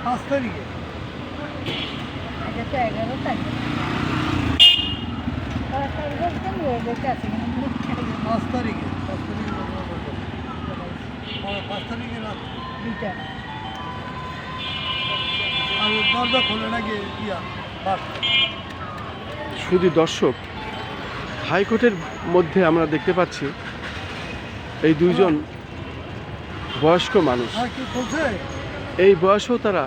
5 তারিখে। এটা তো 11 তারিখ। 5 তারিখে কেন এটা আছে কিন্তু 5 তারিখে 5 তারিখে রাত 2টা। আর দরজা খোলে নাকি ইয়া বাস। শুধু দর্শক, হাইকোর্টের মধ্যে আমরা দেখতে পাচ্ছি এই দুইজন বয়স্ক মানুষ। হ্যাঁ, কি বলছে? এই বয়সেও তারা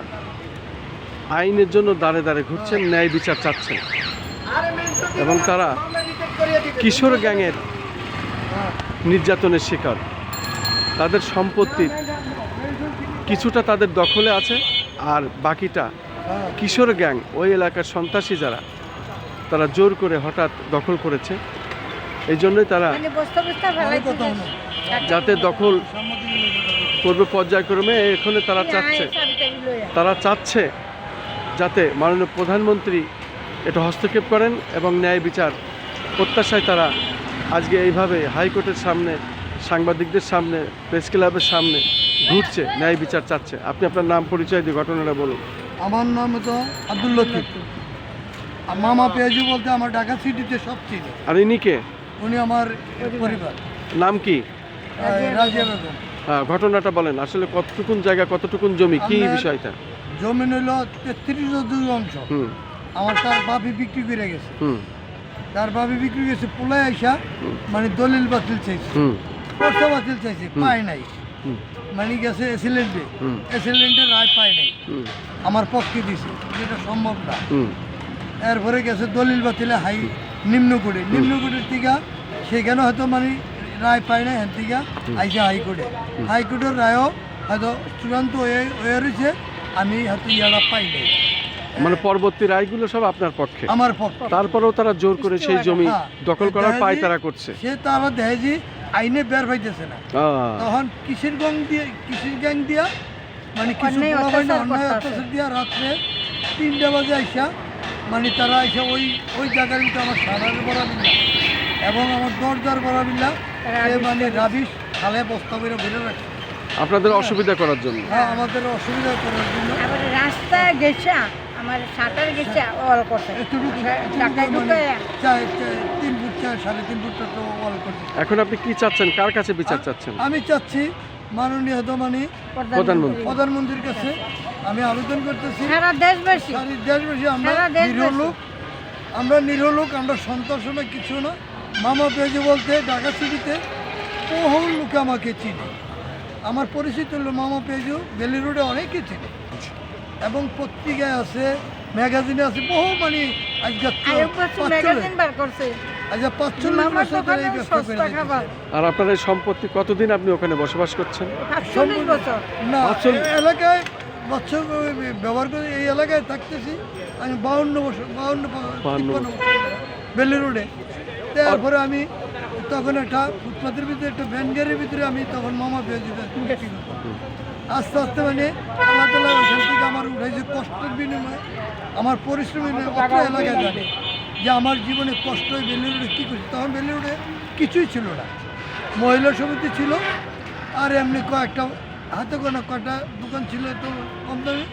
আইনের জন্য দাঁড়ে দাঁড়ে ঘুরছেন, ন্যায় বিচার চাচ্ছেন। এবং তারা কিশোর গ্যাংয়ের নির্যাতনের শিকার। তাদের সম্পত্তির কিছুটা তাদের দখলে আছে, আর বাকিটা কিশোর গ্যাং, ওই এলাকার সন্ত্রাসী যারা, তারা জোর করে হঠাৎ দখল করেছে। এই জন্যই তারা মানে বস্তা বস্তা ফেলাই দিয়েছে। যাতে দখল করবে পর্যায়ক্রমে, এখানে তারা চাচ্ছে যাতে মাননীয় প্রধানমন্ত্রী এটা হস্তক্ষেপ করেন এবং ন্যায় বিচার প্রত্যাশায় তারা আজকে এইভাবে হাইকোর্টের সামনে, সাংবাদিকদের সামনে, প্রেস ক্লাবের সামনে ঘুরছে, ন্যায় বিচার চাচ্ছে। আপনি আপনার নাম পরিচয় দিয়ে ঘটনাটা বলুন। আমার নাম তো আব্দুল লতিফ। আর মামা পেঁয়াজু বলতে আমার ঢাকা সিটিতে সব চিনি। আর ইনি কে? উনি আমার পরিবার। নাম কি? রাজিয়া বেগম। হ্যাঁ, ঘটনাটা বলেন। আসলে কতটুকুন জায়গা, কতটুকুন জমি, কি বিষয়টা? জমিন হইল 33 অংশ। আমার তার বাপি বিক্রি করে গেছে। তার বাপি বিক্রি গেছে, পোলায় আইসা মানে দলিল বাতিল চাইছে, পর্চা বাতিল চাইছে, পায় নাই। মানে গেছে এসিলেন্টের রায় পায় নাই, আমার পক্ষে দিছে, যেটা সম্ভব না। এরপরে গেছে দলিল বাতিলে নিম্নকোটের থেকে, সেখানে হয়তো মানে রায় পায় না, হ্যাঁ থেকে আইসা হাইকোর্টের রায়ও হয়তো চূড়ান্ত হয়ে রয়েছে, আমি হয়তো ইয়ারা পাই নাই। মানে পরবর্তী রায়গুলো সব আপনার পক্ষে? আমার পক্ষে। তারপরেও তারা জোর করে সেই জমি দখল করার পায় তারা করছে। সে তারা দেখে যে আইনে বের পাইতেছে না, তখন কিসের গ্যাং দিয়া মানে কিছু অন্যায় অত্যাচার দিয়া রাত্রে 3টা বাজে আইসা মানে তারা আইসা ওই জায়গার ভিতরে আমার সারার বরাবিল্লা এবং আমার দরজার বরাবিল্লা মানে রাবিশ খালে বস্তা করে ভরে রাখছে আপনাদের অসুবিধা করার জন্য। হ্যাঁ, আমাদের অসুবিধা করার জন্য। আবার রাস্তা গেছে আমার সাঁতার গেছে অল করতে ঢাকায় ঢুকে 3 ফুট 3.5 ফুট তো অল করছে। এখন আপনি কি চাচ্ছেন, কার কাছে বিচার চাচ্ছেন? আমি চাচ্ছি মাননীয় প্রধানমন্ত্রীর কাছে আমি আবেদন করতেছি। সারা দেশবাসী আমরা নিরীহ লোক, আমরা সন্ত্রাস না, কিছু না। মামা পেঁয়াজু বলতে ঢাকা সিটিতে বহু লোকে আমাকে চিনে, আমার পরিচিত হলো মামা পেঁয়াজু, বেলি রোডে অনেকে চিনে এবং পত্রিকায় আছে, ম্যাগাজিনে আছে, বহু মানে আর আপনার এই সম্পত্তি কতদিন আপনি ওখানে বসবাস করছেন? না, এলাকায় বছর ব্যবহার করে এই এলাকায় থাকতেছি আমি 52 বছর, 52 বেলি রোডে। তারপরে আমি তখন একটা ফুটপাথের ভিতরে, একটা ভ্যান গাড়ির ভিতরে আমি তখন মামা পেয়েছি। আস্তে আস্তে মানে আল্লাহ তাআলা ওইখান থেকে আমার উঠাইছে কষ্টের বিনিময়ে, আমার পরিশ্রমের অত এলাকায় জানে যে আমার জীবনে কষ্ট বেলি রোডে কী করছি। তখন বেলি রোডে কিছুই ছিল না, মহিলা সমিতি ছিল, আর এমনি কয়েকটা হাতে গোনা কয়েকটা দোকান ছিল তো কম দামে,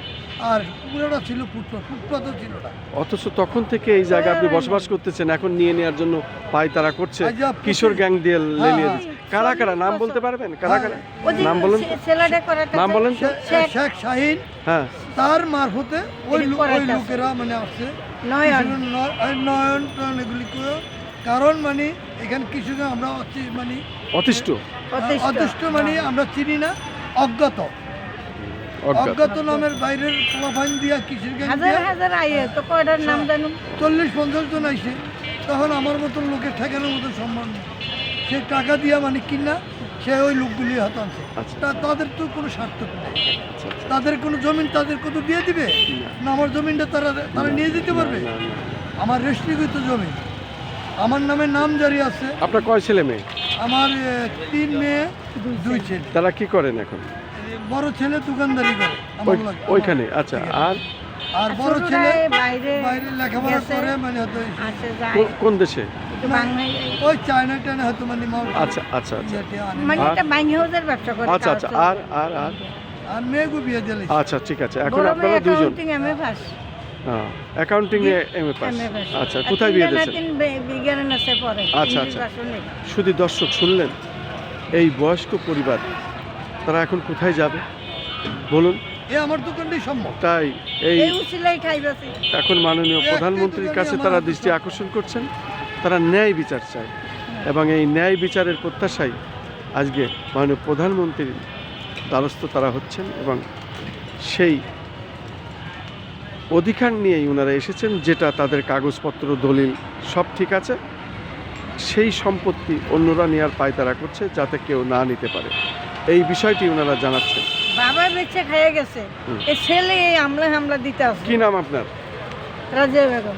আর পুরোটা ছিল ফুটপাতও ছিল না। অথচ তখন থেকে এই জায়গা আপনি বসবাস করতেছেন, এখন নিয়ে নেওয়ার জন্য পায় তারা করছে, কিশোর গ্যাং দিয়ে লেলিয়ে দিচ্ছে। কারা কারা নাম বলতে পারবেন? কারা কারা নাম বলেন? নাম বলেন। শেখ শাহিন, হ্যাঁ, তার মারফতে ওই লোকেরা মানে আসছে, নয়ন এগুলি করে। কারণ মানে এখানে কিছু আমরা মানে অতিষ্ঠ মানে আমরা চিনি না, অজ্ঞাত নামের বাইরের প্রোফাইল দিয়া কিসের গ্যাং নাম জানুন 40-50 জন আইসে। তখন আমার মতন লোকের ঠেকানোর মতো সম্ভব নেই, সে টাকা দিয়া মানে কিনা সে ওই লোকগুলি হাতে আনছে। তাদের তো কোনো স্বার্থ নেই, তাদের কোনো জমিন তাদের কত দিয়ে দিবে না, আমার জমিনটা তারা নিয়ে যেতে পারবে। আমার রেস্ট্রিক্ট জমি, আমার নামে নাম জারি আছে। আপনার কয় ছেলে মেয়ে? আমার 3 মেয়ে 2 ছেলে। তারা কি করেন এখন? বড় ছেলে দোকানদারি করে ওইখানে। আচ্ছা, আর বড় ছেলে বাইরে লেখাপড়া করে, মানে হয়তো কোন দেশে? ওই চায়না টাইনা হয়তো মানে। আচ্ছা, মানে এটা বাইং হাউসের ব্যবসা করে। আচ্ছা, আর আর মেয়েকে বিয়ে দিলে আচ্ছা ঠিক আছে, এখন বড় আপনারা মেয়ে দুজন অ্যাকাউন্টিং এমএ পাস। অ্যাকাউন্টিং এ এমএ পাস। MA pass. আচ্ছা, কোথায় বিয়ে দিয়েছেন? বিজ্ঞানের আছে পড়ে। আচ্ছা, ইংলিশ আচ্ছা। ভাষণ নেই। শুধু দর্শক শুনলেন, এই বয়স্ক পরিবার তারা এখন কোথায় যাবে বলুন? এ আমার দোকানটাই সম্ভব। তাই এই এই উচিলাই খাইবাছি। এখন মাননীয় প্রধানমন্ত্রীর কাছে তারা দৃষ্টি আকর্ষণ করছেন, তারা ন্যায় বিচার চায় এবং এই ন্যায় বিচারের প্রত্যাশায় আজকে মাননীয় প্রধানমন্ত্রীর দ্বারস্থ তারা হচ্ছেন এবং সেই অধিকার নিয়েই ওনারা এসেছেন, যেটা তাদের কাগজপত্র দলিল সব ঠিক আছে, সেই সম্পত্তি অন্যরা নেওয়ার পায়তারা করছে যাতে কেউ না নিতে পারে, এই বিষয়টি ওনারা জানাচ্ছেন। বাবা বেঁচে খাইয়ে গেছে, এ ছেলে এই হামলা দিতে আছে। কি নাম আপনার? রাজিয়া বেগম।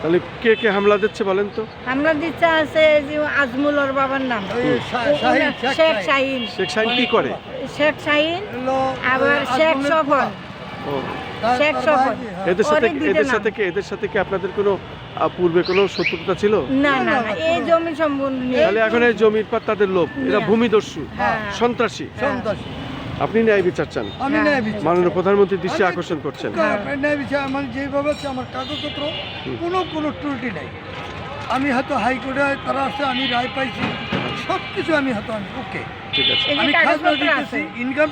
তাহলে কে কে হামলা দিচ্ছে বলেন তো? হামলা দিতে আছে যে আজমুল ওর বাবার নাম, শেখ শাহিন। শেখ শাহিন কি করে? শেখ শাহিন আবার শেখ সফর। ও, শেখ সফর। এদের সাথে কি আপনাদের কোনো পূর্বে কোনো শত্রুতা ছিল? না না না, এই জমি সম্বন্ধ নিয়ে। তাহলে এখন এই জমির পর তাদের লোভ, এরা ভূমিদস্যু, হ্যাঁ। সন্ত্রাসী। সন্ত্রাসী। আপনি ন্যায় বিচার চান, আমি ন্যায় বিচার মাননীয় প্রধানমন্ত্রীর দৃষ্টি আকর্ষণ করছেন। ন্যায় বিচার মানে যেভাবে আছে আমার কাগজপত্র কোনো ত্রুটি নেই। আমি হয়তো হাইকোর্টে তারা আসছে, আমি রায় পাইছি, সব কিছু আমি হয়তো ওকে। ঠিক আছে, এই যে আমি খাজনা কাগজপত্র দিতেছি, আছে। ইনকাম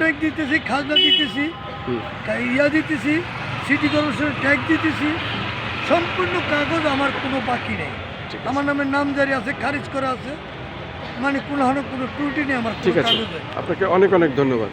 ট্যাক্স দিতেছি, খাজনা দিতেছি, হুম। ইয়া দিতেছি, সিটি কর্পোরেশনের ট্যাক্স দিতেছি, সম্পূর্ণ কাগজ আমার কোনো বাকি নেই। ঠিক আছে। আমার নামে নামজারি আছে, খারিজ করা আছে, মানে কোনো ত্রুটি নেই আমার ঠিক আছে, কাগজে। আপনাকে অনেক অনেক ধন্যবাদ।